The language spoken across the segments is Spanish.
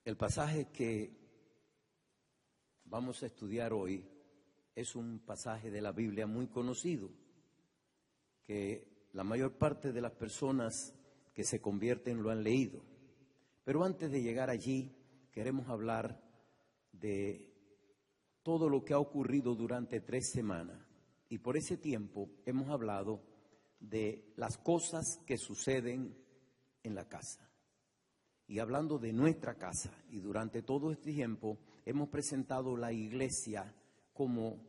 El pasaje que vamos a estudiar hoy es un pasaje de la Biblia muy conocido, que la mayor parte de las personas que se convierten lo han leído. Pero antes de llegar allí, queremos hablar de todo lo que ha ocurrido durante 3 semanas. Y por ese tiempo hemos hablado de las cosas que suceden en la casa. Y hablando de nuestra casa, y durante todo este tiempo hemos presentado la iglesia como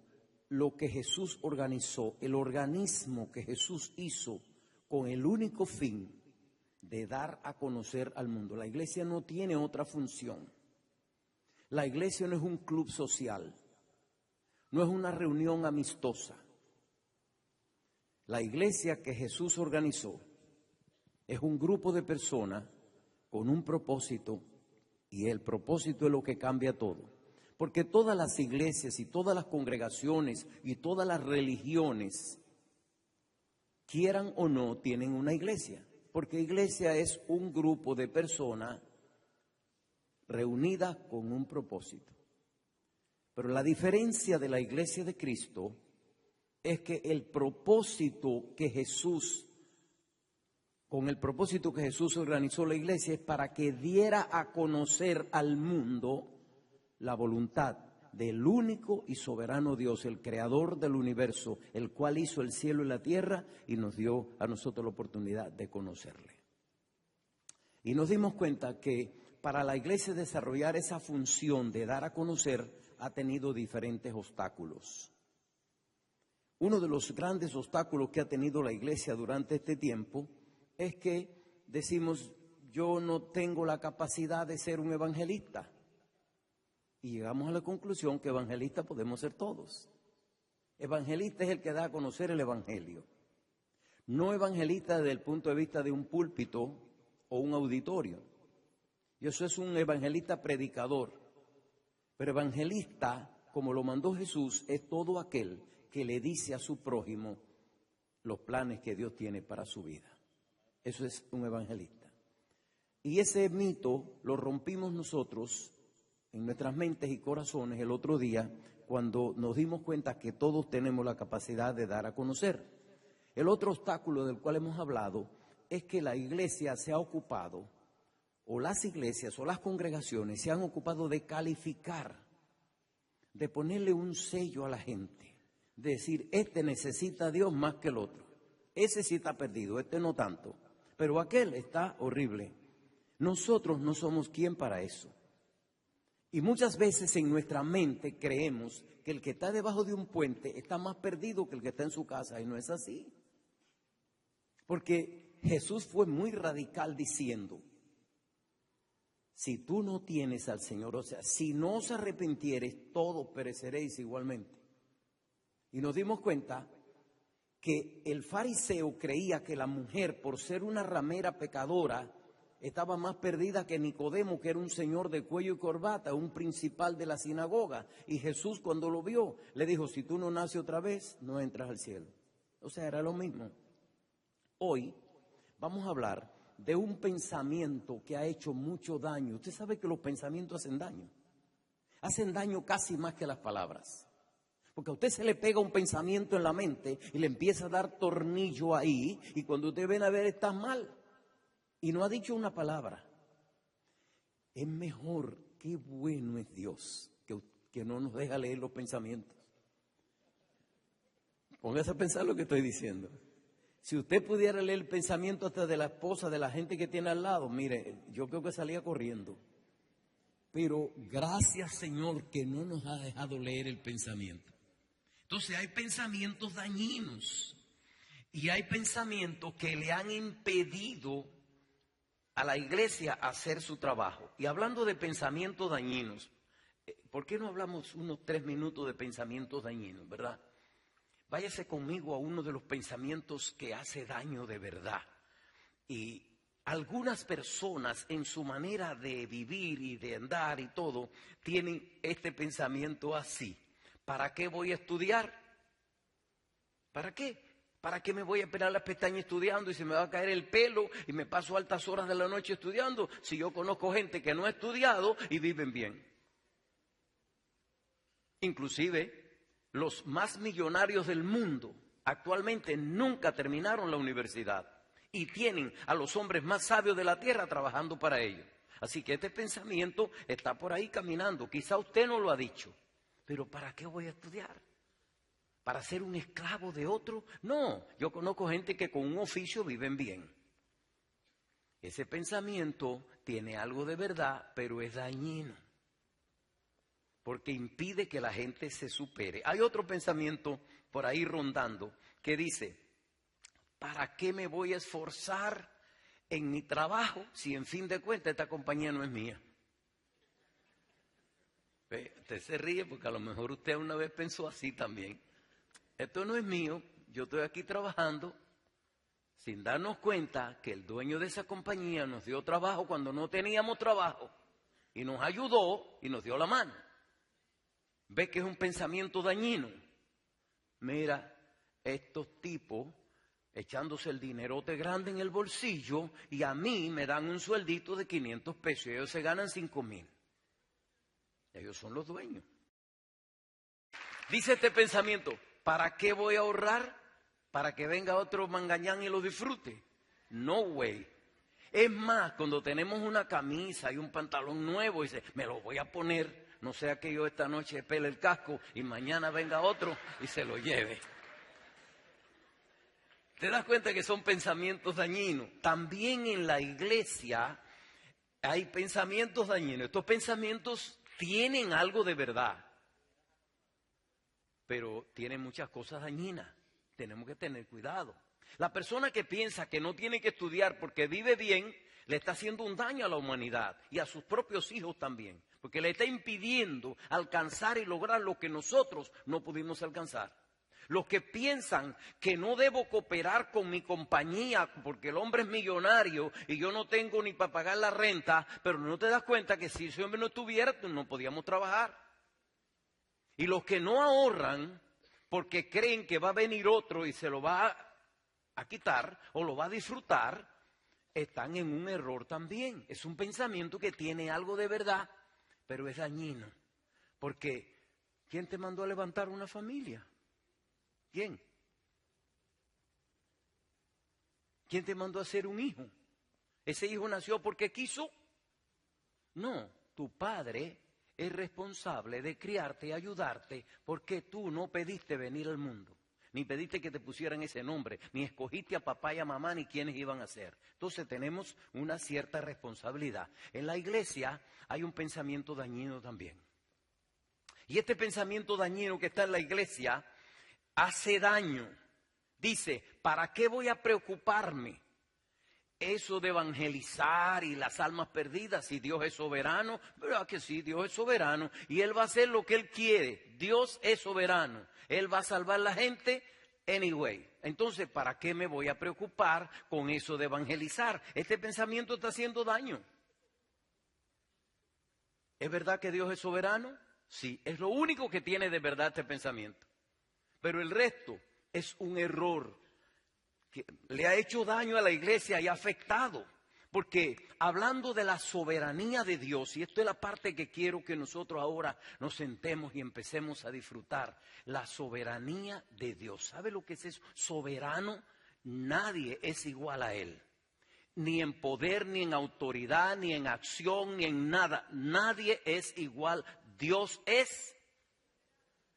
lo que Jesús organizó, el organismo que Jesús hizo con el único fin de dar a conocer al mundo. La iglesia no tiene otra función. La iglesia no es un club social, no es una reunión amistosa. La iglesia que Jesús organizó es un grupo de personas con un propósito, y el propósito es lo que cambia todo. Porque todas las iglesias y todas las congregaciones y todas las religiones, quieran o no, tienen una iglesia. Porque iglesia es un grupo de personas reunidas con un propósito. Pero la diferencia de la iglesia de Cristo es que el propósito que Jesús organizó la iglesia es para que diera a conocer al mundo la voluntad del único y soberano Dios, el creador del universo, el cual hizo el cielo y la tierra y nos dio a nosotros la oportunidad de conocerle. Y nos dimos cuenta que para la iglesia desarrollar esa función de dar a conocer ha tenido diferentes obstáculos. Uno de los grandes obstáculos que ha tenido la iglesia durante este tiempo es que decimos, yo no tengo la capacidad de ser un evangelista. Y llegamos a la conclusión que evangelistas podemos ser todos. Evangelista es el que da a conocer el evangelio. No evangelista desde el punto de vista de un púlpito o un auditorio. Y eso es un evangelista predicador. Pero evangelista, como lo mandó Jesús, es todo aquel que le dice a su prójimo los planes que Dios tiene para su vida. Eso es un evangelista. Y ese mito lo rompimos nosotros en nuestras mentes y corazones el otro día cuando nos dimos cuenta que todos tenemos la capacidad de dar a conocer. El otro obstáculo del cual hemos hablado es que la iglesia se ha ocupado, o las iglesias o las congregaciones se han ocupado de calificar, de ponerle un sello a la gente, de decir, este necesita a Dios más que el otro, ese sí está perdido, este no tanto, pero aquel está horrible. Nosotros no somos quien para eso. Y muchas veces en nuestra mente creemos que el que está debajo de un puente está más perdido que el que está en su casa, y no es así. Porque Jesús fue muy radical diciendo, si tú no tienes al Señor, o sea, si no os arrepintiereis, todos pereceréis igualmente. Y nos dimos cuenta que el fariseo creía que la mujer, por ser una ramera pecadora, estaba más perdida que Nicodemo, que era un señor de cuello y corbata, un principal de la sinagoga. Y Jesús, cuando lo vio, le dijo, si tú no naces otra vez, no entras al cielo. O sea, era lo mismo. Hoy vamos a hablar de un pensamiento que ha hecho mucho daño. Usted sabe que los pensamientos hacen daño. Hacen daño casi más que las palabras. Porque a usted se le pega un pensamiento en la mente y le empieza a dar tornillo ahí. Y cuando usted viene a ver, está mal. Y no ha dicho una palabra. Es mejor, qué bueno es Dios, que no nos deja leer los pensamientos. Póngase a pensar lo que estoy diciendo. Si usted pudiera leer el pensamiento hasta de la esposa, de la gente que tiene al lado, mire, yo creo que salía corriendo. Pero gracias, Señor, que no nos ha dejado leer el pensamiento. Entonces hay pensamientos dañinos y hay pensamientos que le han impedido a la iglesia hacer su trabajo. Y hablando de pensamientos dañinos, ¿por qué no hablamos unos 3 minutos de pensamientos dañinos, verdad? Váyase conmigo a uno de los pensamientos que hace daño de verdad. Y algunas personas en su manera de vivir y de andar y todo, tienen este pensamiento así. ¿Para qué voy a estudiar? ¿Para qué? ¿Para qué me voy a pelar las pestañas estudiando y se me va a caer el pelo y me paso altas horas de la noche estudiando si yo conozco gente que no ha estudiado y viven bien? Inclusive, los más millonarios del mundo actualmente nunca terminaron la universidad y tienen a los hombres más sabios de la tierra trabajando para ellos. Así que este pensamiento está por ahí caminando. Quizá usted no lo ha dicho, pero ¿para qué voy a estudiar? ¿Para ser un esclavo de otro? No, yo conozco gente que con un oficio viven bien. Ese pensamiento tiene algo de verdad, pero es dañino, porque impide que la gente se supere. Hay otro pensamiento por ahí rondando que dice, ¿para qué me voy a esforzar en mi trabajo si en fin de cuentas esta compañía no es mía? Usted se ríe porque a lo mejor usted una vez pensó así también. Esto no es mío, yo estoy aquí trabajando sin darnos cuenta que el dueño de esa compañía nos dio trabajo cuando no teníamos trabajo y nos ayudó y nos dio la mano. ¿Ve que es un pensamiento dañino? Mira, estos tipos echándose el dinerote grande en el bolsillo y a mí me dan un sueldito de 500 pesos y ellos se ganan 5,000. Ellos son los dueños. Dice este pensamiento, ¿para qué voy a ahorrar? ¿Para que venga otro mangañán y lo disfrute? No way. Es más, cuando tenemos una camisa y un pantalón nuevo, dice, me lo voy a poner, no sea que yo esta noche pele el casco y mañana venga otro y se lo lleve. ¿Te das cuenta que son pensamientos dañinos? También en la iglesia hay pensamientos dañinos. Estos pensamientos tienen algo de verdad, pero tienen muchas cosas dañinas. Tenemos que tener cuidado. La persona que piensa que no tiene que estudiar porque vive bien, le está haciendo un daño a la humanidad y a sus propios hijos también, porque le está impidiendo alcanzar y lograr lo que nosotros no pudimos alcanzar. Los que piensan que no debo cooperar con mi compañía porque el hombre es millonario y yo no tengo ni para pagar la renta, pero no te das cuenta que si ese hombre no estuviera, no podíamos trabajar. Y los que no ahorran porque creen que va a venir otro y se lo va a quitar o lo va a disfrutar, están en un error también. Es un pensamiento que tiene algo de verdad, pero es dañino. Porque, ¿quién te mandó a levantar una familia? ¿Quién? ¿Quién te mandó a ser un hijo? ¿Ese hijo nació porque quiso? No, tu padre es responsable de criarte y ayudarte porque tú no pediste venir al mundo, ni pediste que te pusieran ese nombre, ni escogiste a papá y a mamá ni quiénes iban a ser. Entonces tenemos una cierta responsabilidad. En la iglesia hay un pensamiento dañino también. Y este pensamiento dañino que está en la iglesia hace daño. Dice, ¿para qué voy a preocuparme? Eso de evangelizar y las almas perdidas, si Dios es soberano, ¿verdad que sí? Dios es soberano y Él va a hacer lo que Él quiere. Dios es soberano, Él va a salvar a la gente anyway. Entonces, ¿para qué me voy a preocupar con eso de evangelizar? Este pensamiento está haciendo daño. ¿Es verdad que Dios es soberano? Sí, es lo único que tiene de verdad este pensamiento. Pero el resto es un error que le ha hecho daño a la iglesia y ha afectado. Porque hablando de la soberanía de Dios, y esto es la parte que quiero que nosotros ahora nos sentemos y empecemos a disfrutar, la soberanía de Dios. ¿Sabe lo que es eso? Soberano, nadie es igual a Él. Ni en poder, ni en autoridad, ni en acción, ni en nada. Nadie es igual. Dios es,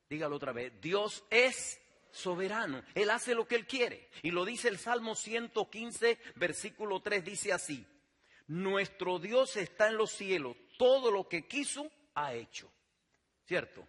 dígalo otra vez, Dios es soberano. Él hace lo que Él quiere. Y lo dice el Salmo 115, versículo 3, dice así: nuestro Dios está en los cielos, todo lo que quiso ha hecho. ¿Cierto?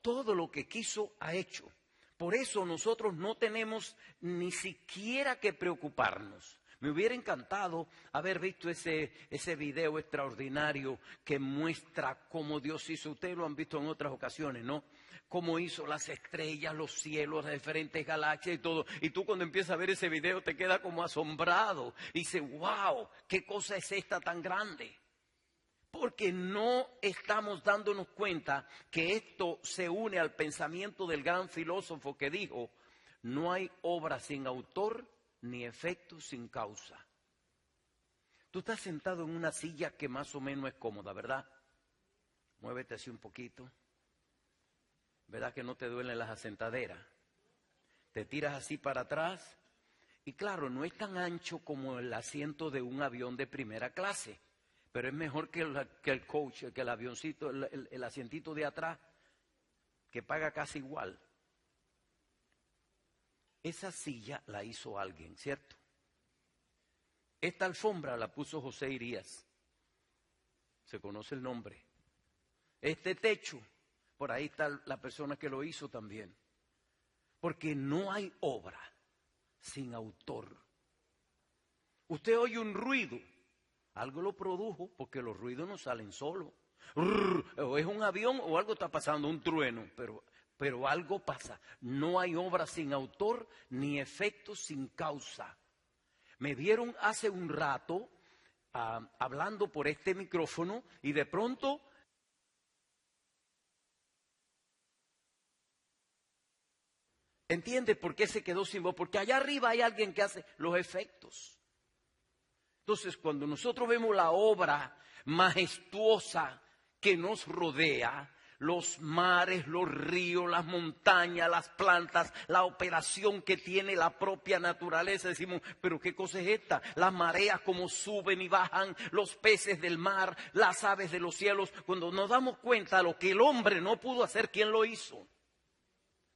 Todo lo que quiso ha hecho. Por eso nosotros no tenemos ni siquiera que preocuparnos. Me hubiera encantado haber visto ese video extraordinario que muestra cómo Dios hizo. Ustedes lo han visto en otras ocasiones, ¿no? Cómo hizo las estrellas, los cielos, las diferentes galaxias y todo. Y tú cuando empiezas a ver ese video te quedas como asombrado. Y dices, wow, ¿qué cosa es esta tan grande? Porque no estamos dándonos cuenta que esto se une al pensamiento del gran filósofo que dijo: no hay obra sin autor ni efecto sin causa. Tú estás sentado en una silla que más o menos es cómoda, ¿verdad? Muévete así un poquito. ¿Verdad que no te duelen las asentaderas? Te tiras así para atrás. Y claro, no es tan ancho como el asiento de un avión de primera clase. Pero es mejor que el coach, que el avioncito, el asientito de atrás, que paga casi igual. Esa silla la hizo alguien, ¿cierto? Esta alfombra la puso José Irías. Se conoce el nombre. Este techo, por ahí está la persona que lo hizo también. Porque no hay obra sin autor. Usted oye un ruido, algo lo produjo, porque los ruidos no salen solos. O es un avión o algo está pasando, un trueno, pero algo pasa. No hay obra sin autor ni efecto sin causa. Me vieron hace un rato hablando por este micrófono y de pronto ¿entiende por qué se quedó sin voz? Porque allá arriba hay alguien que hace los efectos. Entonces, cuando nosotros vemos la obra majestuosa que nos rodea, los mares, los ríos, las montañas, las plantas, la operación que tiene la propia naturaleza, decimos, pero ¿qué cosa es esta? Las mareas como suben y bajan, los peces del mar, las aves de los cielos. Cuando nos damos cuenta de lo que el hombre no pudo hacer, ¿quién lo hizo?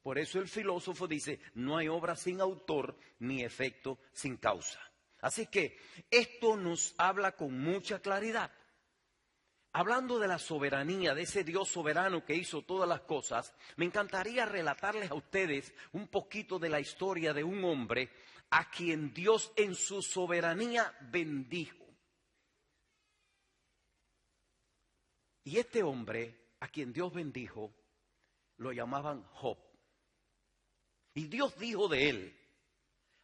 Por eso el filósofo dice, no hay obra sin autor ni efecto sin causa. Así que esto nos habla con mucha claridad. Hablando de la soberanía, de ese Dios soberano que hizo todas las cosas, me encantaría relatarles a ustedes un poquito de la historia de un hombre a quien Dios en su soberanía bendijo. Y este hombre a quien Dios bendijo lo llamaban Job. Y Dios dijo de él,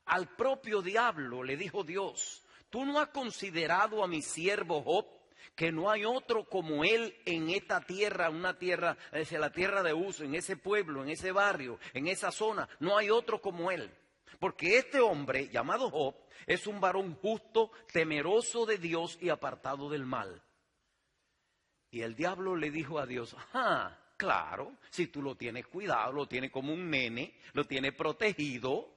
al propio diablo le dijo Dios, ¿tú no has considerado a mi siervo Job, que no hay otro como él en esta tierra, una tierra, es la tierra de Uso, en ese pueblo, en ese barrio, en esa zona, no hay otro como él? Porque este hombre llamado Job es un varón justo, temeroso de Dios y apartado del mal. Y el diablo le dijo a Dios, claro, si tú lo tienes cuidado, lo tienes como un nene, lo tienes protegido,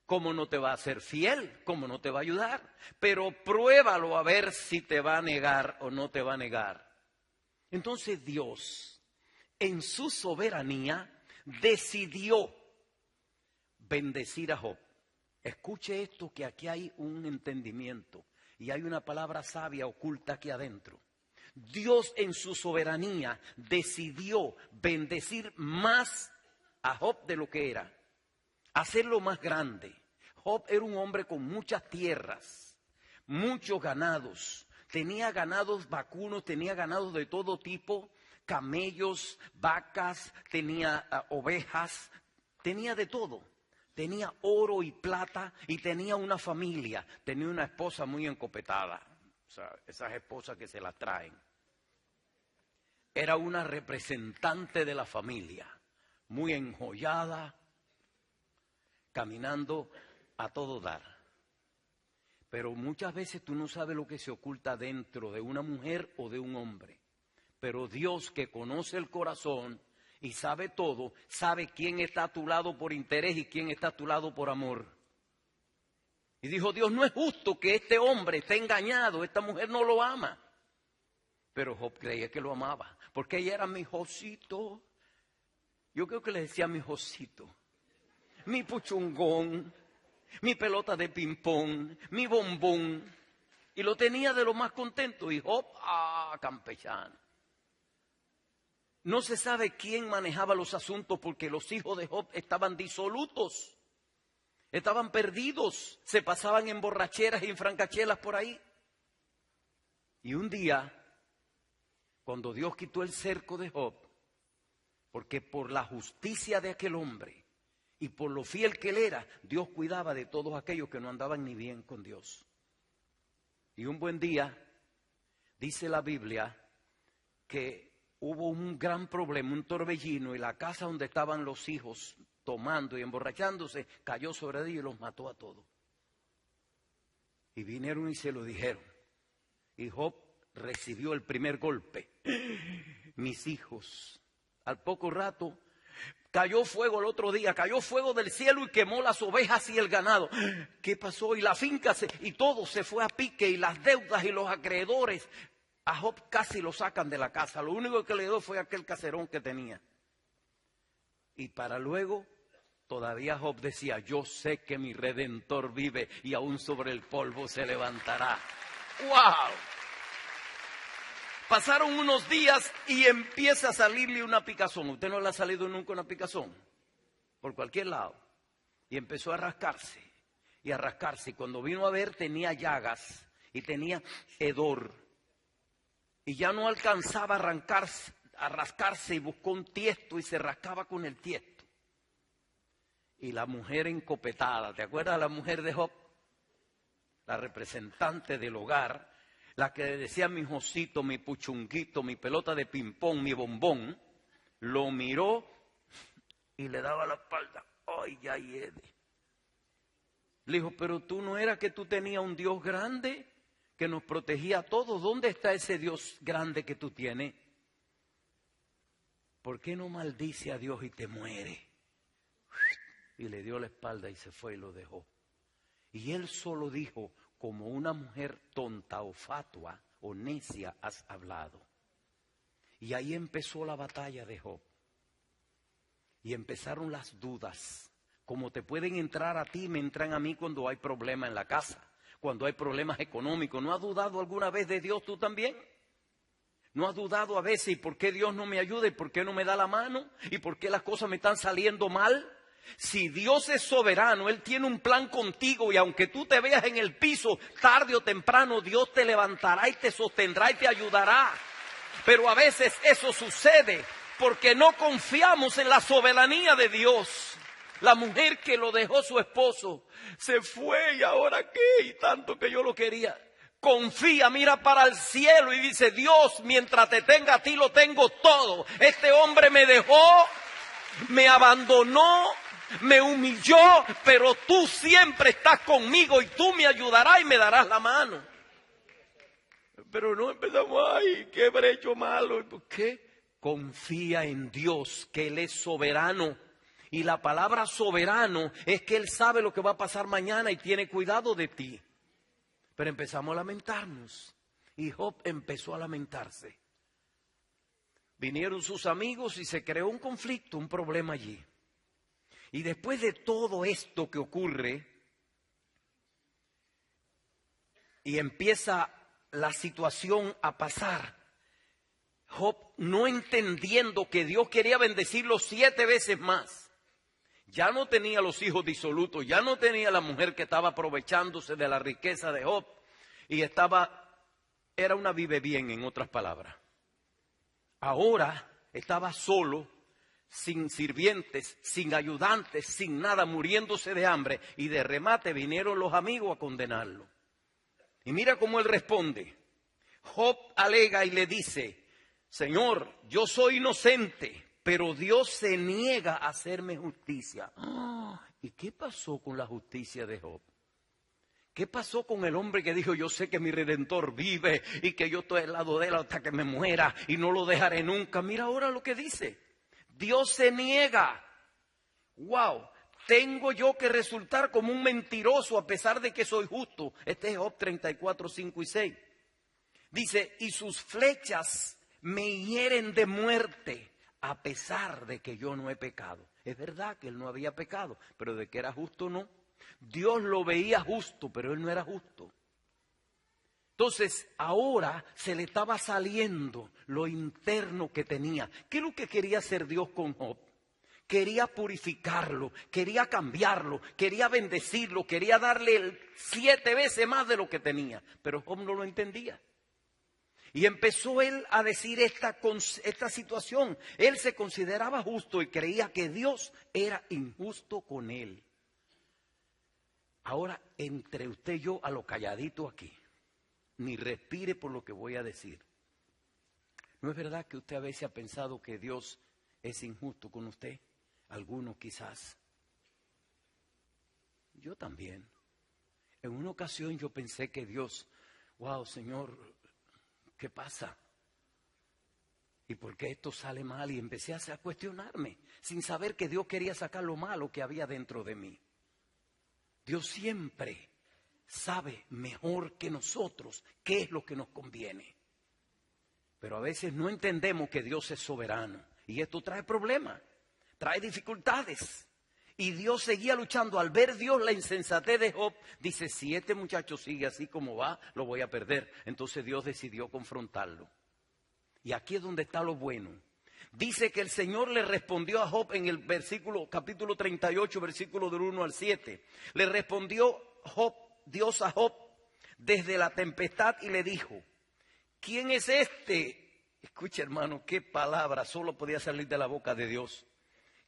¿cómo no te va a ser fiel? ¿Cómo no te va a ayudar? Pero pruébalo a ver si te va a negar o no te va a negar. Entonces Dios, en su soberanía, decidió bendecir a Job. Escuche esto, que aquí hay un entendimiento y hay una palabra sabia oculta aquí adentro. Dios en su soberanía decidió bendecir más a Job de lo que era, hacerlo más grande. Job era un hombre con muchas tierras, muchos ganados, tenía ganados vacunos, tenía ganados de todo tipo, camellos, vacas, tenía ovejas, tenía de todo. Tenía oro y plata y tenía una familia, tenía una esposa muy encopetada, o sea, esas esposas que se las traen. Era una representante de la familia, muy enjollada, caminando a todo dar. Pero muchas veces tú no sabes lo que se oculta dentro de una mujer o de un hombre. Pero Dios, que conoce el corazón y sabe todo, sabe quién está a tu lado por interés y quién está a tu lado por amor. Y dijo, Dios, no es justo que este hombre esté engañado, esta mujer no lo ama. Pero Job creía que lo amaba, porque ella era mi Josito. Yo creo que le decía mi Josito, mi puchungón, mi pelota de ping-pong, mi bombón. Y lo tenía de lo más contento. Y Job, campechano. No se sabe quién manejaba los asuntos porque los hijos de Job estaban disolutos. Estaban perdidos. Se pasaban en borracheras y en francachelas por ahí. Y un día, cuando Dios quitó el cerco de Job, porque por la justicia de aquel hombre y por lo fiel que él era, Dios cuidaba de todos aquellos que no andaban ni bien con Dios. Y un buen día, dice la Biblia, que hubo un gran problema, un torbellino, y la casa donde estaban los hijos, tomando y emborrachándose, cayó sobre ellos y los mató a todos. Y vinieron y se lo dijeron. Y Job recibió el primer golpe. Mis hijos. Al poco rato cayó fuego el otro día, cayó fuego del cielo y quemó las ovejas y el ganado. ¿Qué pasó? Y la finca y todo se fue a pique, y las deudas y los acreedores. A Job casi lo sacan de la casa. Lo único que le dio fue aquel caserón que tenía. Y para luego, todavía Job decía, yo sé que mi Redentor vive y aún sobre el polvo se levantará. ¡Wow! Pasaron unos días y empieza a salirle una picazón. ¿Usted no le ha salido nunca una picazón? Por cualquier lado. Y empezó a rascarse y a rascarse. Y cuando vino a ver tenía llagas y tenía hedor. Y ya no alcanzaba a rascarse y buscó un tiesto y se rascaba con el tiesto. Y la mujer encopetada, ¿te acuerdas de la mujer de Job? La representante del hogar. La que decía mi josito, mi puchunguito, mi pelota de ping-pong, mi bombón, lo miró y le daba la espalda. ¡Ay, ya hiede! Le dijo, pero tú no era que tú tenías un Dios grande que nos protegía a todos. ¿Dónde está ese Dios grande que tú tienes? ¿Por qué no maldice a Dios y te muere? Y le dio la espalda y se fue y lo dejó. Y él solo dijo, como una mujer tonta o fatua o necia has hablado. Y ahí empezó la batalla de Job. Y empezaron las dudas. Como te pueden entrar a ti, me entran a mí cuando hay problemas en la casa, cuando hay problemas económicos. ¿No has dudado alguna vez de Dios tú también? ¿No has dudado a veces, ¿y por qué Dios no me ayuda? ¿Y por qué no me da la mano? ¿Y por qué las cosas me están saliendo mal? Si Dios es soberano, Él tiene un plan contigo, y aunque tú te veas en el piso, tarde o temprano Dios te levantará y te sostendrá y te ayudará. Pero a veces eso sucede porque no confiamos en la soberanía de Dios. La mujer que lo dejó su esposo se fue, ¿y ahora qué? Y tanto que yo lo quería. Confía, mira para el cielo y dice, Dios, mientras te tenga a ti lo tengo todo. Este hombre me dejó, me abandonó, me humilló, pero tú siempre estás conmigo y tú me ayudarás y me darás la mano. Pero no empezamos, ay, ¿qué habré hecho malo? ¿Por qué? Confía en Dios, que Él es soberano. Y la palabra soberano es que Él sabe lo que va a pasar mañana y tiene cuidado de ti. Pero empezamos a lamentarnos. Y Job empezó a lamentarse. Vinieron sus amigos y se creó un conflicto, un problema allí. Y después de todo esto que ocurre, y empieza la situación a pasar, Job, no entendiendo que Dios quería bendecirlo 7 veces más, ya no tenía los hijos disolutos, ya no tenía la mujer que estaba aprovechándose de la riqueza de Job, y era una vive bien, en otras palabras. Ahora estaba solo, sin sirvientes, sin ayudantes, sin nada, muriéndose de hambre, y de remate vinieron los amigos a condenarlo. Y mira cómo él responde. Job alega y le dice, Señor, yo soy inocente, pero Dios se niega a hacerme justicia. ¿Y qué pasó con la justicia de Job? ¿Qué pasó con el hombre que dijo, yo sé que mi Redentor vive y que yo estoy al lado de él hasta que me muera y no lo dejaré nunca? Mira ahora lo que dice. Dios se niega. ¡Wow! Tengo yo que resultar como un mentiroso a pesar de que soy justo. Este es Job 34, 5 y 6. Dice, y sus flechas me hieren de muerte a pesar de que yo no he pecado. Es verdad que él no había pecado, pero de que era justo no. Dios lo veía justo, pero él no era justo. Entonces, ahora se le estaba saliendo lo interno que tenía. ¿Qué es lo que quería hacer Dios con Job? Quería purificarlo, quería cambiarlo, quería bendecirlo, quería darle 7 veces más de lo que tenía. Pero Job no lo entendía. Y empezó él a decir esta situación. Él se consideraba justo y creía que Dios era injusto con él. Ahora, entre usted y yo, a lo calladito aquí, ni respire por lo que voy a decir. ¿No es verdad que usted a veces ha pensado que Dios es injusto con usted? Algunos quizás. Yo también. En una ocasión yo pensé que Dios, wow, Señor, ¿qué pasa? ¿Y por qué esto sale mal? Y empecé a cuestionarme, sin saber que Dios quería sacar lo malo que había dentro de mí. Dios siempre sabe mejor que nosotros qué es lo que nos conviene. Pero a veces no entendemos que Dios es soberano. Y esto trae problemas, trae dificultades. Y Dios seguía luchando. Al ver Dios la insensatez de Job, dice, si este muchacho sigue así como va, lo voy a perder. Entonces Dios decidió confrontarlo. Y aquí es donde está lo bueno. Dice que el Señor le respondió a Job en el capítulo 38, versículo del 1 al 7. Le respondió Dios a Job desde la tempestad y le dijo, ¿quién es este? Escucha, hermano, qué palabra solo podía salir de la boca de Dios.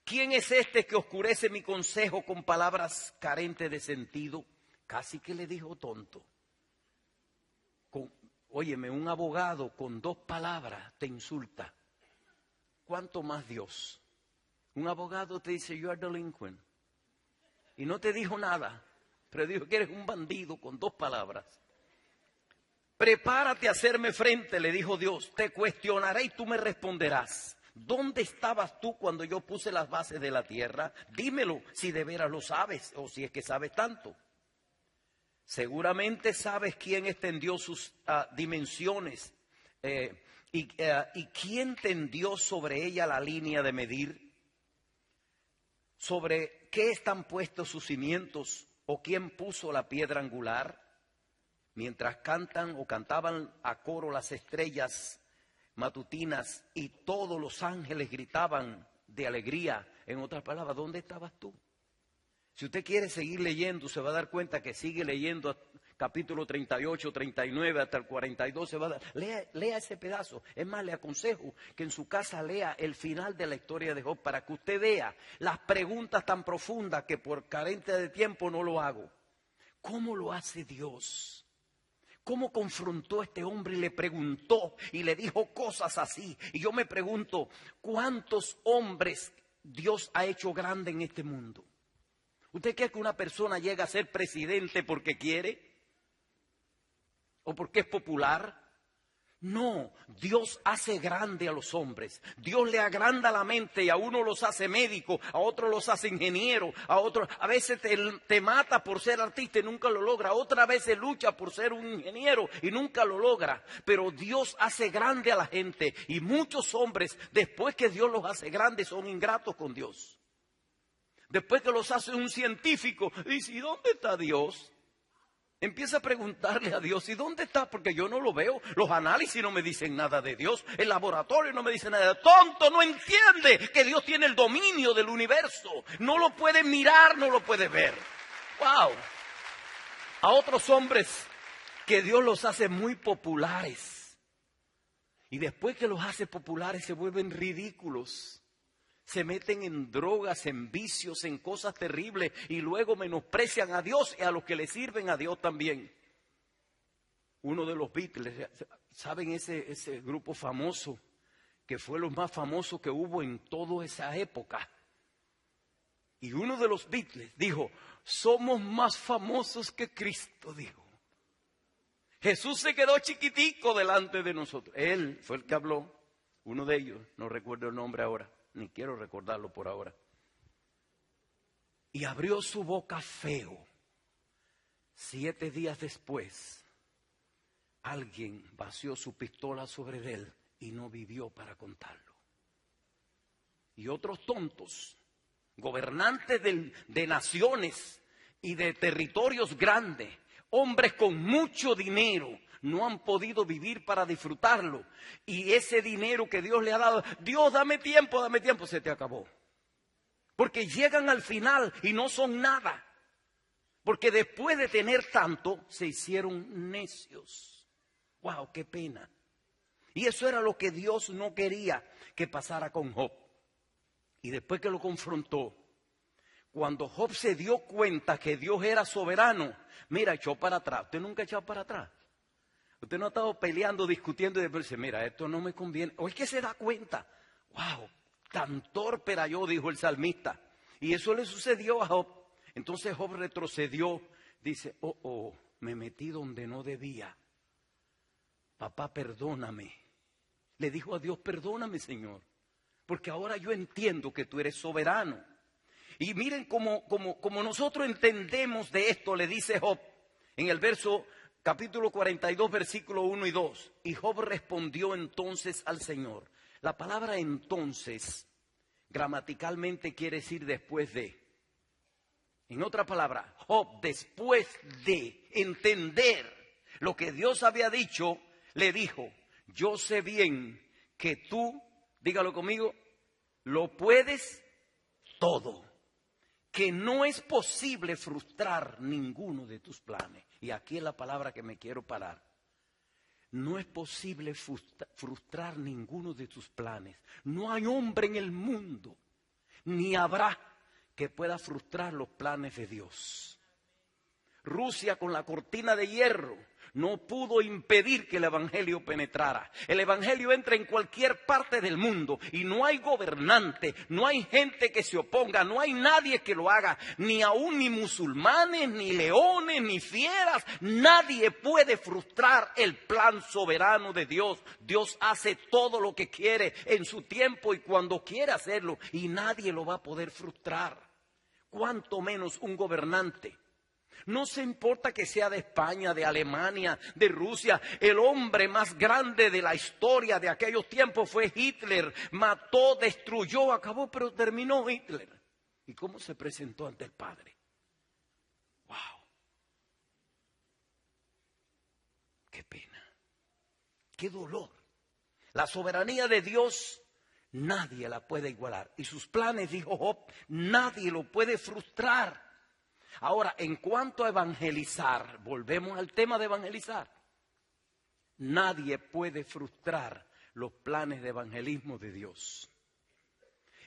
¿Quién es este que oscurece mi consejo con palabras carentes de sentido? Casi que le dijo tonto. Óyeme, un abogado con 2 palabras te insulta. ¿Cuánto más Dios? Un abogado te dice, you are delinquent. Y no te dijo nada, pero dijo que eres un bandido con 2 palabras. Prepárate a hacerme frente, le dijo Dios. Te cuestionaré y tú me responderás. ¿Dónde estabas tú cuando yo puse las bases de la tierra? Dímelo si de veras lo sabes o si es que sabes tanto. Seguramente sabes quién extendió sus dimensiones y quién tendió sobre ella la línea de medir. ¿Sobre qué están puestos sus cimientos o quién puso la piedra angular? Mientras cantan o cantaban a coro las estrellas matutinas y todos los ángeles gritaban de alegría. En otras palabras, ¿dónde estabas tú? Si usted quiere seguir leyendo, se va a dar cuenta que sigue leyendo capítulo 38, 39 hasta el 42. Se va a dar, lea ese pedazo. Es más, le aconsejo que en su casa lea el final de la historia de Job para que usted vea las preguntas tan profundas que por carencia de tiempo no lo hago. ¿Cómo lo hace Dios? ¿Cómo confrontó a este hombre y le preguntó y le dijo cosas así? Y yo me pregunto, ¿cuántos hombres Dios ha hecho grande en este mundo? ¿Usted cree que una persona llega a ser presidente porque quiere? ¿O porque es popular? No, Dios hace grande a los hombres. Dios le agranda la mente y a uno los hace médico, a otros los hace ingeniero, a otros a veces te mata por ser artista y nunca lo logra, otra veces lucha por ser un ingeniero y nunca lo logra. Pero Dios hace grande a la gente y muchos hombres, después que Dios los hace grandes, son ingratos con Dios. Después que los hace un científico, dice, ¿y dónde está Dios? Empieza a preguntarle a Dios, ¿y dónde está? Porque yo no lo veo. Los análisis no me dicen nada de Dios. El laboratorio no me dice nada. Tonto, no entiende que Dios tiene el dominio del universo. No lo puede mirar, no lo puede ver. ¡Wow! A otros hombres que Dios los hace muy populares. Y después que los hace populares se vuelven ridículos. Se meten en drogas, en vicios, en cosas terribles y luego menosprecian a Dios y a los que le sirven a Dios también. Uno de los Beatles, ¿saben ese grupo famoso que fue lo más famoso que hubo en toda esa época? Y uno de los Beatles dijo, somos más famosos que Cristo, dijo. Jesús se quedó chiquitico delante de nosotros. Él fue el que habló, uno de ellos, no recuerdo el nombre ahora. Ni quiero recordarlo por ahora. Y abrió su boca feo. 7 días después, alguien vació su pistola sobre él y no vivió para contarlo. Y otros tontos, gobernantes de naciones y de territorios grandes, hombres con mucho dinero, no han podido vivir para disfrutarlo. Y ese dinero que Dios le ha dado, Dios, dame tiempo, se te acabó. Porque llegan al final y no son nada. Porque después de tener tanto, se hicieron necios. ¡Wow! ¡Qué pena! Y eso era lo que Dios no quería que pasara con Job. Y después que lo confrontó, cuando Job se dio cuenta que Dios era soberano, mira, echó para atrás. ¿Usted nunca ha echado para atrás? Usted no ha estado peleando, discutiendo y después dice, mira, esto no me conviene. O es que se da cuenta. ¡Wow! Tan torpe era yo, dijo el salmista. Y eso le sucedió a Job. Entonces Job retrocedió, dice, me metí donde no debía. Papá, perdóname. Le dijo a Dios, perdóname, Señor, porque ahora yo entiendo que tú eres soberano. Y miren cómo nosotros entendemos de esto, le dice Job en el capítulo 42, versículo 1 y 2. Y Job respondió entonces al Señor. La palabra entonces gramaticalmente quiere decir después de. En otra palabra, Job, después de entender lo que Dios había dicho, le dijo, yo sé bien que tú, dígalo conmigo, lo puedes todo, que no es posible frustrar ninguno de tus planes. Y aquí es la palabra que me quiero parar. No es posible frustrar ninguno de tus planes. No hay hombre en el mundo, ni habrá, que pueda frustrar los planes de Dios. Rusia con la cortina de hierro no pudo impedir que el evangelio penetrara. El evangelio entra en cualquier parte del mundo y no hay gobernante, no hay gente que se oponga, no hay nadie que lo haga, ni aún ni musulmanes, ni leones, ni fieras. Nadie puede frustrar el plan soberano de Dios. Dios hace todo lo que quiere en su tiempo y cuando quiere hacerlo, y nadie lo va a poder frustrar. Cuanto menos un gobernante. No se importa que sea de España, de Alemania, de Rusia. El hombre más grande de la historia de aquellos tiempos fue Hitler. Mató, destruyó, acabó, pero terminó Hitler. ¿Y cómo se presentó ante el Padre? ¡Wow! ¡Qué pena! ¡Qué dolor! La soberanía de Dios nadie la puede igualar. Y sus planes, dijo Job, nadie lo puede frustrar. Ahora, en cuanto a evangelizar, volvemos al tema de evangelizar. Nadie puede frustrar los planes de evangelismo de Dios.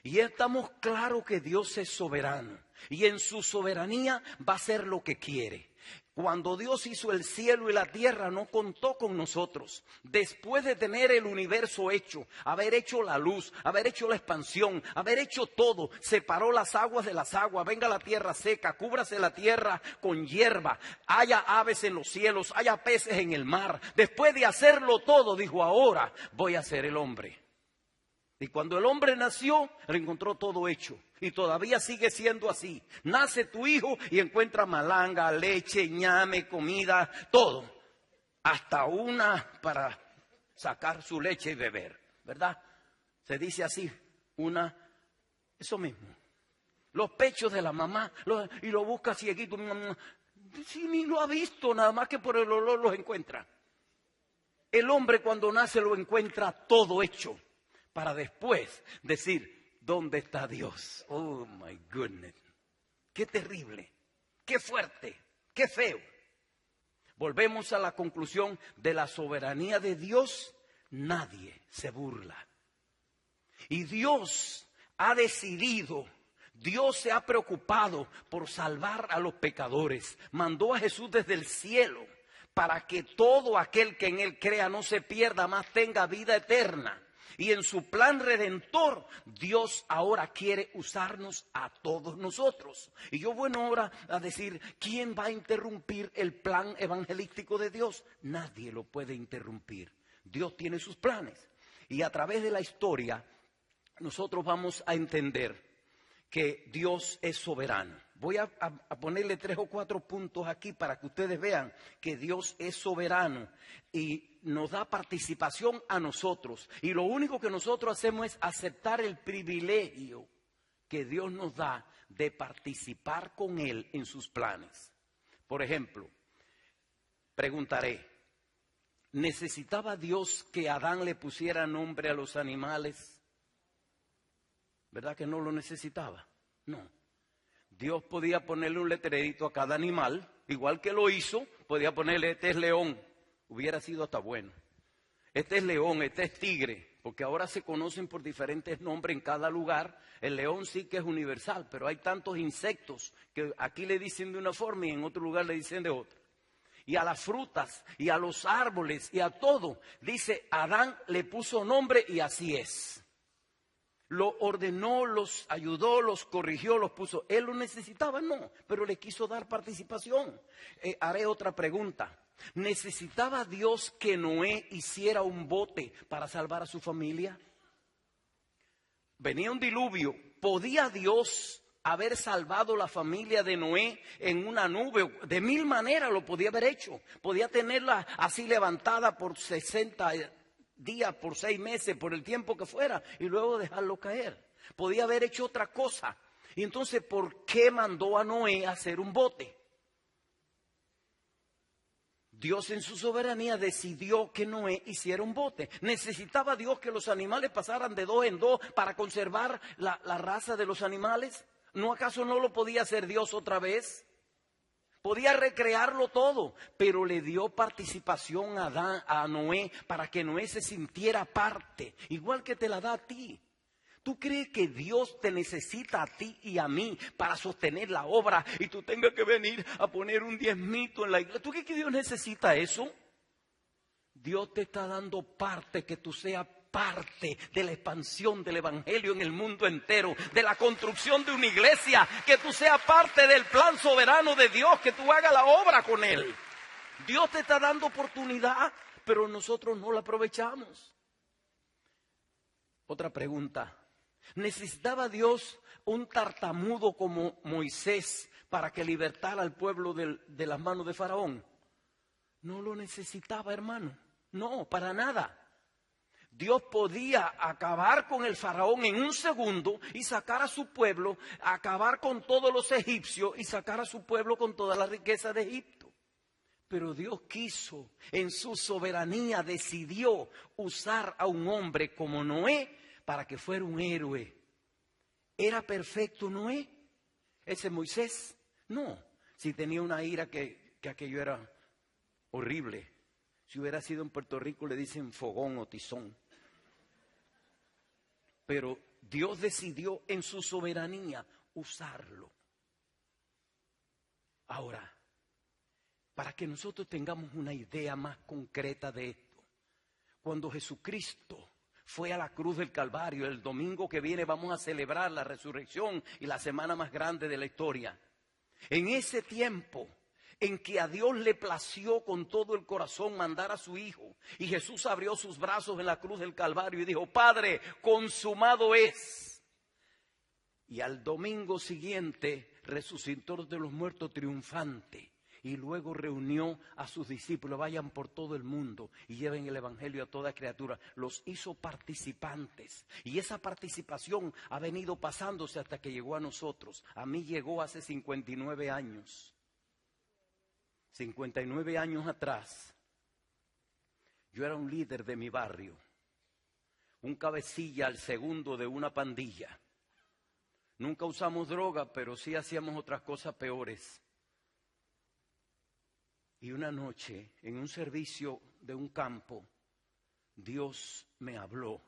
Y estamos claros que Dios es soberano. Y en su soberanía va a hacer lo que quiere. Cuando Dios hizo el cielo y la tierra, no contó con nosotros. Después de tener el universo hecho, haber hecho la luz, haber hecho la expansión, haber hecho todo, separó las aguas de las aguas, venga la tierra seca, cúbrase la tierra con hierba, haya aves en los cielos, haya peces en el mar. Después de hacerlo todo, dijo, ahora voy a ser el hombre. Y cuando el hombre nació, lo encontró todo hecho. Y todavía sigue siendo así. Nace tu hijo y encuentra malanga, leche, ñame, comida, todo. Hasta una para sacar su leche y beber, ¿verdad? Se dice así, eso mismo. Los pechos de la mamá, y lo busca cieguito. Si ni lo ha visto, nada más que por el olor los encuentra. El hombre cuando nace lo encuentra todo hecho. Para después decir, ¿dónde está Dios? Oh, my goodness. Qué terrible, qué fuerte, qué feo. Volvemos a la conclusión de la soberanía de Dios. Nadie se burla. Y Dios ha decidido, Dios se ha preocupado por salvar a los pecadores. Mandó a Jesús desde el cielo para que todo aquel que en Él crea no se pierda, más tenga vida eterna. Y en su plan redentor, Dios ahora quiere usarnos a todos nosotros. Y yo voy ahora a decir, ¿quién va a interrumpir el plan evangelístico de Dios? Nadie lo puede interrumpir. Dios tiene sus planes. Y a través de la historia, nosotros vamos a entender que Dios es soberano. Voy a ponerle 3 o 4 puntos aquí para que ustedes vean que Dios es soberano y nos da participación a nosotros. Y lo único que nosotros hacemos es aceptar el privilegio que Dios nos da de participar con Él en sus planes. Por ejemplo, preguntaré, ¿necesitaba Dios que Adán le pusiera nombre a los animales? ¿Verdad que no lo necesitaba? No. Dios podía ponerle un letrerito a cada animal, igual que lo hizo, podía ponerle, este es león, hubiera sido hasta bueno. Este es león, este es tigre, porque ahora se conocen por diferentes nombres en cada lugar. El león sí que es universal, pero hay tantos insectos que aquí le dicen de una forma y en otro lugar le dicen de otra. Y a las frutas, y a los árboles, y a todo, dice, Adán le puso nombre y así es. Lo ordenó, los ayudó, los corrigió, los puso. ¿Él lo necesitaba? No, pero le quiso dar participación. Haré otra pregunta. ¿Necesitaba Dios que Noé hiciera un bote para salvar a su familia? Venía un diluvio. ¿Podía Dios haber salvado la familia de Noé en una nube? De mil maneras lo podía haber hecho. Podía tenerla así levantada por 60 días, por 6 meses, por el tiempo que fuera, y luego dejarlo caer. Podía haber hecho otra cosa. Y entonces, ¿por qué mandó a Noé a hacer un bote? Dios en su soberanía decidió que Noé hiciera un bote. ¿Necesitaba Dios que los animales pasaran de 2 en 2 para conservar la raza de los animales? ¿No acaso no lo podía hacer Dios otra vez? Podía recrearlo todo, pero le dio participación a Noé para que Noé se sintiera parte, igual que te la da a ti. ¿Tú crees que Dios te necesita a ti y a mí para sostener la obra y tú tengas que venir a poner un diezmito en la iglesia? ¿Tú crees que Dios necesita eso? Dios te está dando parte, que tú seas parte de la expansión del evangelio en el mundo entero, de la construcción de una iglesia, que tú seas parte del plan soberano de Dios, que tú hagas la obra con Él. Dios te está dando oportunidad, pero nosotros no la aprovechamos. Otra pregunta. ¿Necesitaba Dios un tartamudo como Moisés para que libertara al pueblo de las manos de Faraón? No lo necesitaba, hermano. No, para nada. Dios podía acabar con el Faraón en un segundo y sacar a su pueblo, acabar con todos los egipcios y sacar a su pueblo con toda la riqueza de Egipto. Pero Dios quiso, en su soberanía, decidió usar a un hombre como Noé para que fuera un héroe. ¿Era perfecto Noé? ¿Ese Moisés? No. Si tenía una ira que aquello era horrible. Si hubiera sido en Puerto Rico le dicen fogón o tizón. Pero Dios decidió en su soberanía usarlo. Ahora, para que nosotros tengamos una idea más concreta de esto, cuando Jesucristo fue a la cruz del Calvario, el domingo que viene vamos a celebrar la resurrección y la semana más grande de la historia. En ese tiempo en que a Dios le plació con todo el corazón mandar a su Hijo, y Jesús abrió sus brazos en la cruz del Calvario y dijo: Padre, consumado es. Y al domingo siguiente resucitó de los muertos triunfante. Y luego reunió a sus discípulos: vayan por todo el mundo y lleven el evangelio a toda criatura. Los hizo participantes. Y esa participación ha venido pasándose hasta que llegó a nosotros. A mí llegó hace 59 años. 59 años atrás, yo era un líder de mi barrio. Un cabecilla al segundo de una pandilla. Nunca usamos droga, pero sí hacíamos otras cosas peores. Y una noche, en un servicio de un campo, Dios me habló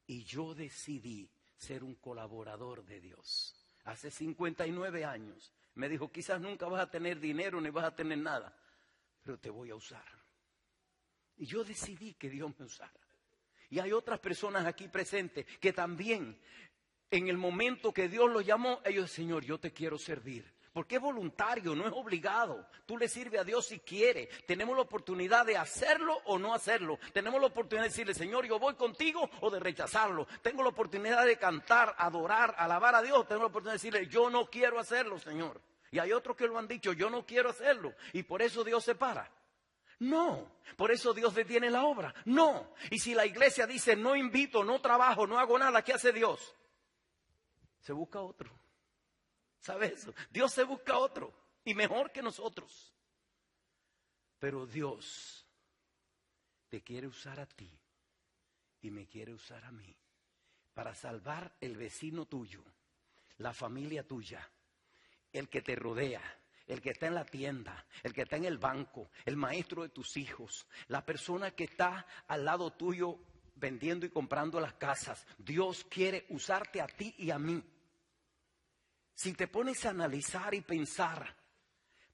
y yo decidí ser un colaborador de Dios. Hace 59 años. Me dijo: quizás nunca vas a tener dinero ni vas a tener nada, pero te voy a usar. Y yo decidí que Dios me usara. Y hay otras personas aquí presentes que también, en el momento que Dios los llamó, ellos: Señor, yo te quiero servir. Porque es voluntario, no es obligado. Tú le sirves a Dios si quiere. Tenemos la oportunidad de hacerlo o no hacerlo. Tenemos la oportunidad de decirle: Señor, yo voy contigo, o de rechazarlo. Tengo la oportunidad de cantar, adorar, alabar a Dios. Tengo la oportunidad de decirle: yo no quiero hacerlo, Señor. Y hay otros que lo han dicho: yo no quiero hacerlo. Y por eso Dios se para. No, por eso Dios detiene la obra. No. Y si la iglesia dice: no invito, no trabajo, no hago nada, ¿qué hace Dios? Se busca otro. ¿Sabe eso? Dios se busca otro, y mejor que nosotros. Pero Dios te quiere usar a ti y me quiere usar a mí para salvar el vecino tuyo, la familia tuya, el que te rodea, el que está en la tienda, el que está en el banco, el maestro de tus hijos, la persona que está al lado tuyo vendiendo y comprando las casas. Dios quiere usarte a ti y a mí. Si te pones a analizar y pensar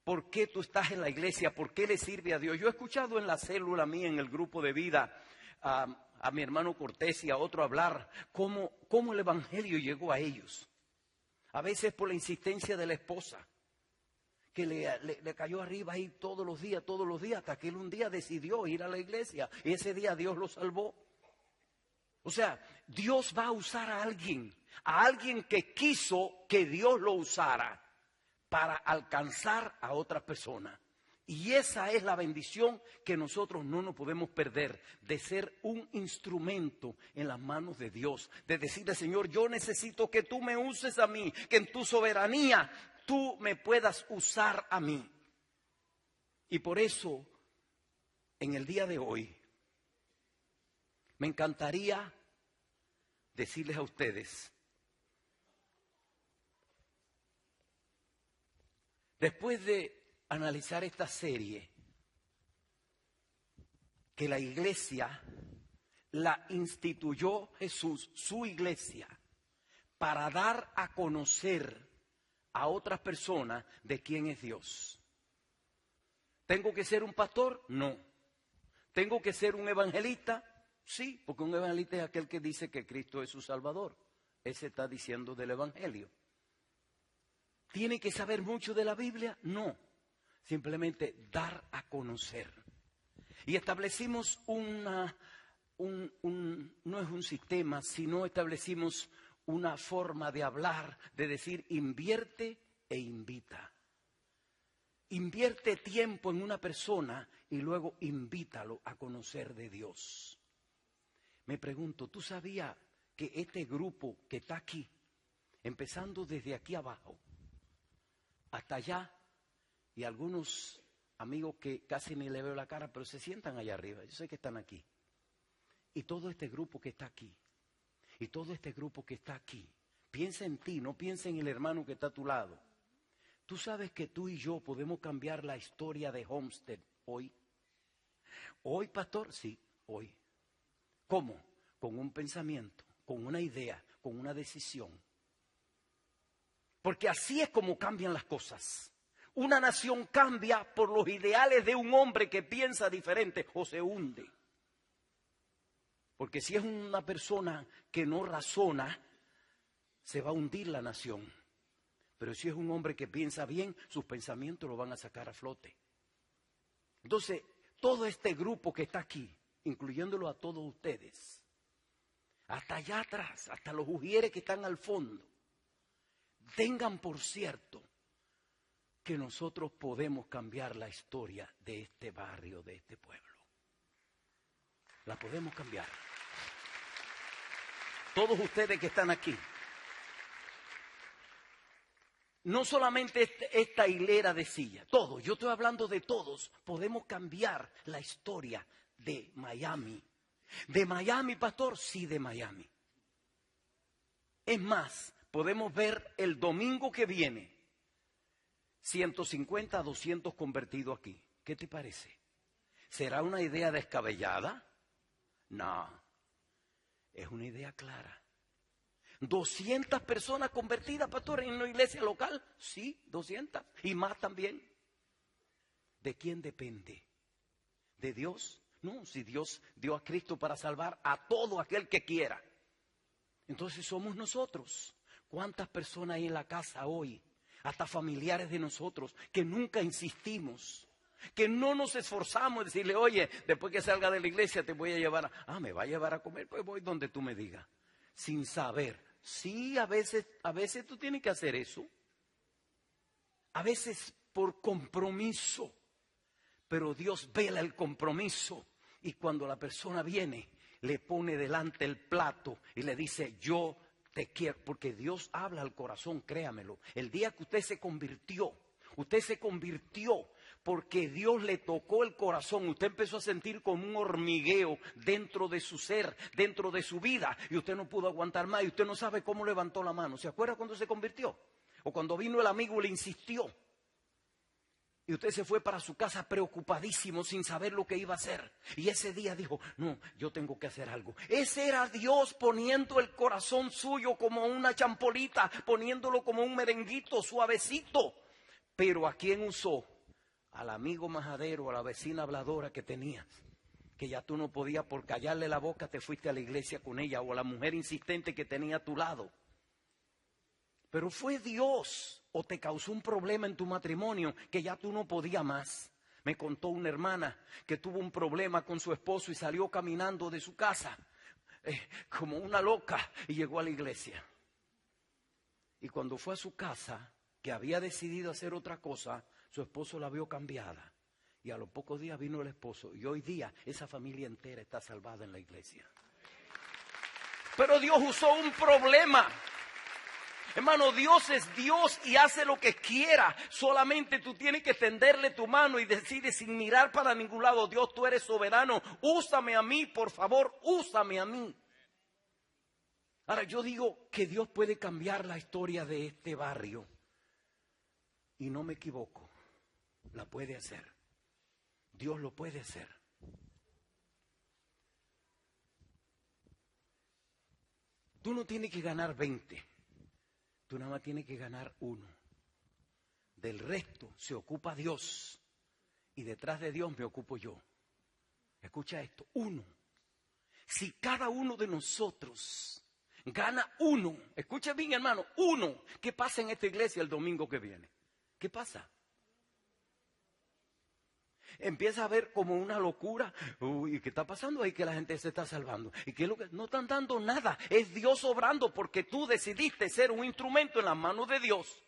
por qué tú estás en la iglesia, por qué le sirve a Dios. Yo he escuchado en la célula mía, en el grupo de vida, a a mi hermano Cortés y a otro hablar cómo el evangelio llegó a ellos. A veces por la insistencia de la esposa, que le cayó arriba ahí todos los días, hasta que él un día decidió ir a la iglesia. Y ese día Dios lo salvó. O sea, Dios va a usar a alguien que quiso que Dios lo usara para alcanzar a otra persona. Y esa es la bendición que nosotros no nos podemos perder, de ser un instrumento en las manos de Dios, de decirle, Señor, yo necesito que tú me uses a mí, que en tu soberanía tú me puedas usar a mí. Y por eso, en el día de hoy, me encantaría decirles a ustedes, después de analizar esta serie, que la iglesia la instituyó Jesús, su iglesia, para dar a conocer a otras personas de quién es Dios. ¿Tengo que ser un pastor? No. ¿Tengo que ser un evangelista? Sí, porque un evangelista es aquel que dice que Cristo es su Salvador. Ese está diciendo del evangelio. ¿Tiene que saber mucho de la Biblia? No. Simplemente dar a conocer. Y establecimos no es un sistema, sino establecimos una forma de hablar, de decir invierte e invita. Invierte tiempo en una persona y luego invítalo a conocer de Dios. Me pregunto, ¿tú sabías que este grupo que está aquí, empezando desde aquí abajo hasta allá, y algunos amigos que casi ni le veo la cara, pero se sientan allá arriba, yo sé que están aquí, y todo este grupo que está aquí, y todo este grupo que está aquí, piensa en ti, no piensa en el hermano que está a tu lado. ¿Tú sabes que tú y yo podemos cambiar la historia de Homestead hoy? ¿Hoy, pastor? Sí, hoy. ¿Cómo? Con un pensamiento, con una idea, con una decisión. Porque así es como cambian las cosas. Una nación cambia por los ideales de un hombre que piensa diferente o se hunde. Porque si es una persona que no razona, se va a hundir la nación. Pero si es un hombre que piensa bien, sus pensamientos lo van a sacar a flote. Entonces, todo este grupo que está aquí, incluyéndolo a todos ustedes, hasta allá atrás, hasta los ujieres que están al fondo, tengan por cierto que nosotros podemos cambiar la historia de este barrio, de este pueblo. La podemos cambiar. Todos ustedes que están aquí. No solamente esta hilera de sillas, todos, yo estoy hablando de todos, podemos cambiar la historia de Miami. ¿De Miami, pastor? Sí, de Miami. Es más, podemos ver el domingo que viene 150 a 200 convertidos aquí. ¿Qué te parece? ¿Será una idea descabellada? No, es una idea clara. 200 personas convertidas, pastor, en una iglesia local. Sí, 200. Y más también. ¿De quién depende? ¿De Dios? No, si Dios dio a Cristo para salvar a todo aquel que quiera. Entonces somos nosotros. ¿Cuántas personas hay en la casa hoy? Hasta familiares de nosotros que nunca insistimos. Que no nos esforzamos en decirle, oye, después que salga de la iglesia te voy a llevar me va a llevar a comer, pues voy donde tú me digas. Sin saber. Sí, a veces tú tienes que hacer eso. A veces por compromiso. Pero Dios vela el compromiso. Y cuando la persona viene, le pone delante el plato y le dice, yo te quiero. Porque Dios habla al corazón, créamelo. El día que usted se convirtió porque Dios le tocó el corazón. Usted empezó a sentir como un hormigueo dentro de su ser, dentro de su vida. Y usted no pudo aguantar más y usted no sabe cómo levantó la mano. ¿Se acuerda cuando se convirtió? O cuando vino el amigo y le insistió. Y usted se fue para su casa preocupadísimo sin saber lo que iba a hacer. Y ese día dijo, no, yo tengo que hacer algo. Ese era Dios poniendo el corazón suyo como una champolita, poniéndolo como un merenguito suavecito. Pero ¿a quién usó? Al amigo majadero, a la vecina habladora que tenías. que ya tú no podías por callarle la boca, te fuiste a la iglesia con ella, o a la mujer insistente que tenía a tu lado. Pero fue Dios, o te causó un problema en tu matrimonio que ya tú no podías más. Me contó una hermana que tuvo un problema con su esposo y salió caminando de su casa como una loca y llegó a la iglesia. Y cuando fue a su casa, que había decidido hacer otra cosa, su esposo la vio cambiada. Y a los pocos días vino el esposo. Y hoy día esa familia entera está salvada en la iglesia. Pero Dios usó un problema. Hermano, Dios es Dios y hace lo que quiera. Solamente tú tienes que tenderle tu mano y decirle sin mirar para ningún lado: Dios, tú eres soberano. Úsame a mí, por favor, úsame a mí. Ahora, yo digo que Dios puede cambiar la historia de este barrio. Y no me equivoco. La puede hacer. Dios lo puede hacer. Tú no tienes que ganar 20. Tú nada más tienes que ganar 1. Del resto se ocupa Dios. Y detrás de Dios me ocupo yo. Escucha esto. 1. Si cada uno de nosotros gana 1. Escucha bien, hermano. 1. ¿Qué pasa en esta iglesia el domingo que viene? ¿Qué pasa? Empieza a ver como una locura. Uy, ¿qué está pasando ahí? Que la gente se está salvando. ¿Y qué es lo que? No están dando nada. Es Dios obrando porque tú decidiste ser un instrumento en las manos de Dios.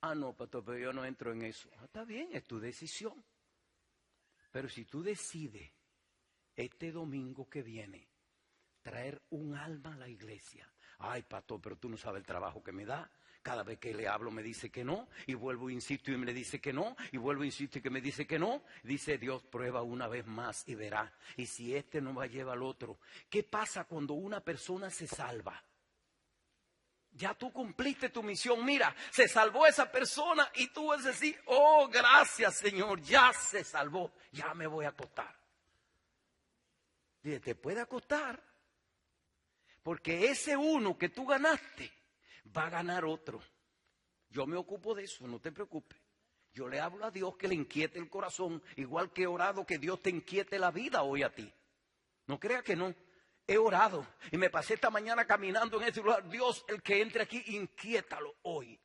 Ah, no, pastor, pero yo no entro en eso. Ah, está bien, es tu decisión. Pero si tú decides este domingo que viene traer un alma a la iglesia. Ay, pastor, pero tú no sabes el trabajo que me da. Cada vez que le hablo me dice que no, y vuelvo e insisto y me dice que no, y vuelvo e insisto y que me dice que no. Dice Dios: prueba una vez más y verá. Y si este no va a llevar al otro. ¿Qué pasa cuando una persona se salva? Ya tú cumpliste tu misión. Mira, se salvó esa persona y tú vas a decir: oh, gracias, Señor, ya se salvó, ya me voy a acostar. Dice: te puede acostar, porque ese 1 que tú ganaste va a ganar otro. Yo me ocupo de eso, no te preocupes. Yo le hablo a Dios que le inquiete el corazón, igual que he orado que Dios te inquiete la vida hoy a ti. No crea que no. He orado y me pasé esta mañana caminando en ese lugar. Dios, el que entre aquí, inquiétalo hoy.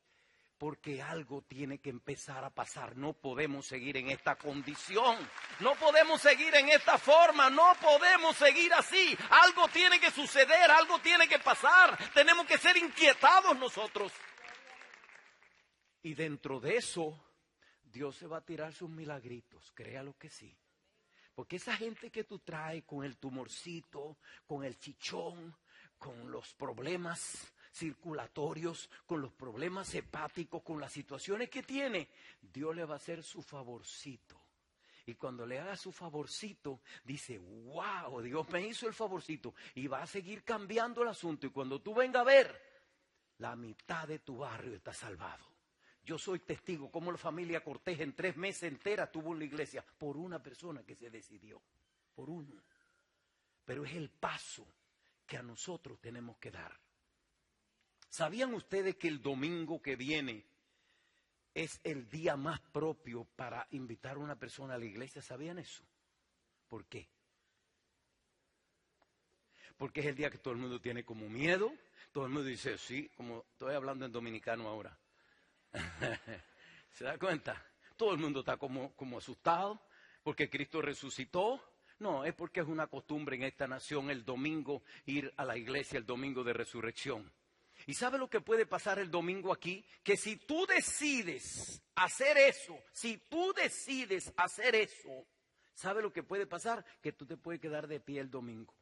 Porque algo tiene que empezar a pasar. No podemos seguir en esta condición. No podemos seguir en esta forma. No podemos seguir así. Algo tiene que suceder. Algo tiene que pasar. Tenemos que ser inquietados nosotros. Y dentro de eso, Dios se va a tirar sus milagritos. Créalo que sí. Porque esa gente que tú traes con el tumorcito, con el chichón, con los problemas circulatorios, con los problemas hepáticos, con las situaciones que tiene, Dios le va a hacer su favorcito. Y cuando le haga su favorcito, dice: wow, Dios me hizo el favorcito. Y va a seguir cambiando el asunto. Y cuando tú vengas a ver, la mitad de tu barrio está salvado. Yo soy testigo cómo la familia Cortés en 3 meses enteras tuvo en la iglesia por una persona que se decidió. Por uno. Pero es el paso que a nosotros tenemos que dar. ¿Sabían ustedes que el domingo que viene es el día más propio para invitar a una persona a la iglesia? ¿Sabían eso? ¿Por qué? Porque es el día que todo el mundo tiene como miedo. Todo el mundo dice: sí, como estoy hablando en dominicano ahora. ¿Se da cuenta? Todo el mundo está como asustado porque Cristo resucitó. No, es porque es una costumbre en esta nación el domingo ir a la iglesia el domingo de resurrección. ¿Y sabe lo que puede pasar el domingo aquí? Que si tú decides hacer eso, ¿sabe lo que puede pasar? Que tú te puedes quedar de pie el domingo.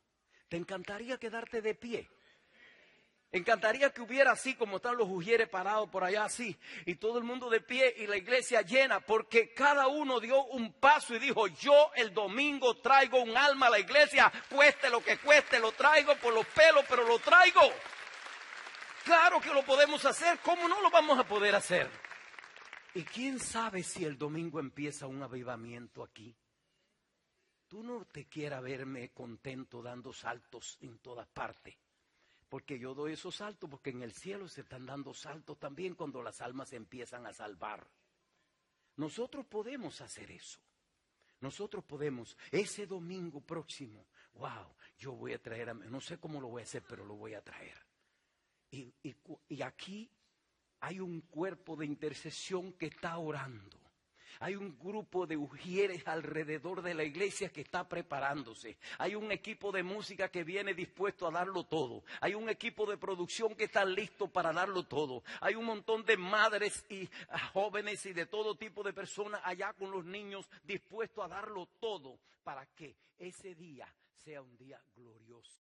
¿Te encantaría quedarte de pie? Encantaría que hubiera así como están los ujieres parados por allá así, y todo el mundo de pie y la iglesia llena, porque cada uno dio un paso y dijo: yo el domingo traigo un alma a la iglesia, cueste lo que cueste, lo traigo por los pelos, pero lo traigo. Claro que lo podemos hacer. ¿Cómo no lo vamos a poder hacer? Y quién sabe si el domingo empieza un avivamiento aquí. Tú no te quieras verme contento dando saltos en todas partes. Porque yo doy esos saltos porque en el cielo se están dando saltos también cuando las almas se empiezan a salvar. Nosotros podemos hacer eso. Nosotros podemos, ese domingo próximo, wow, yo voy a traer, no sé cómo lo voy a hacer, pero lo voy a traer. Y aquí hay un cuerpo de intercesión que está orando. Hay un grupo de ujieres alrededor de la iglesia que está preparándose. Hay un equipo de música que viene dispuesto a darlo todo. Hay un equipo de producción que está listo para darlo todo. Hay un montón de madres y jóvenes y de todo tipo de personas allá con los niños dispuestos a darlo todo para que ese día sea un día glorioso.